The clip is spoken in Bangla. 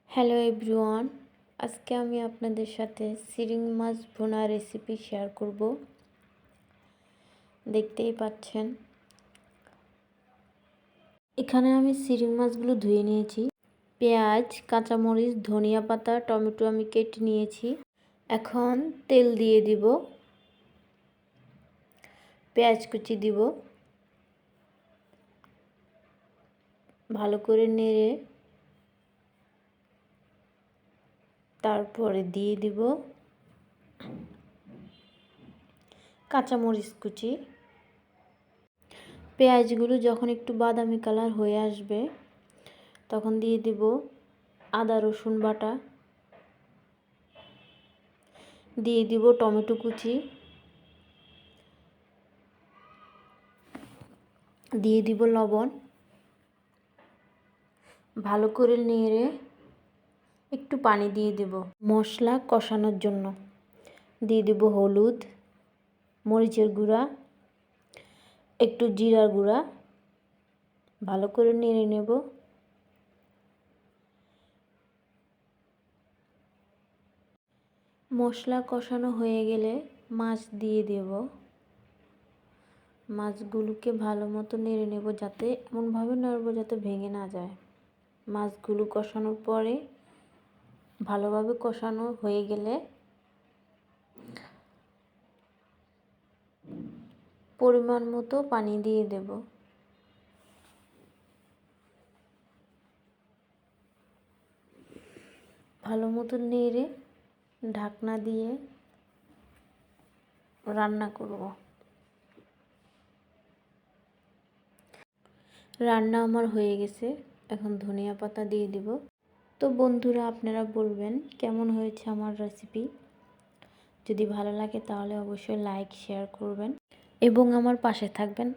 হ্যালো এভরিওয়ান, আজকে আমি আপনাদের সাথে চিংড়ি মাছ ভুনা রেসিপি শেয়ার করব। দেখতেই পাচ্ছেন এখানে আমি চিংড়ি মাছগুলো ধুয়ে নিয়েছি। পেঁয়াজ, কাঁচামরিচ, ধনিয়া পাতা, টমেটো আমি কেটে নিয়েছি। এখন তেল দিয়ে দিব, পেঁয়াজ কুচি দিব, ভালো করে নেড়ে তারপরে দিয়ে দিব কাঁচামরিচ কুচি। পেঁয়াজগুলো যখন একটু বাদামি কালার হয়ে আসবে তখন দিয়ে দিব আদা রসুন বাটা, দিয়ে দিব টমেটো কুচি, দিয়ে দিব লবণ। ভালো করে নেড়ে একটু পানি দিয়ে দেব মশলা কষানোর জন্য। দিয়ে দেব হলুদ, মরিচের গুঁড়া, একটু জিরার গুঁড়া। ভালো করে নেড়ে নেব। মশলা কষানো হয়ে গেলে মাছ দিয়ে দেব। মাছগুলোকে ভালো মতো নেড়ে নেব, যাতে এমনভাবে নাড়ব যাতে ভেঙে না যায়। মাছগুলো কষানোর পরে ভালোভাবে কষানো হয়ে গেলে পরিমাণ মতো পানি দিয়ে দেব। ভালো মতো নেড়ে ঢাকনা দিয়ে রান্না করব। রান্না আমার হয়ে গেছে, এখন ধনিয়া পাতা দিয়ে দিব। তো বন্ধুরা, আপনারা বলবেন কেমন হয়েছে আমার রেসিপি। যদি ভালো লাগে তাহলে অবশ্যই লাইক শেয়ার করবেন এবং আমার পাশে থাকবেন।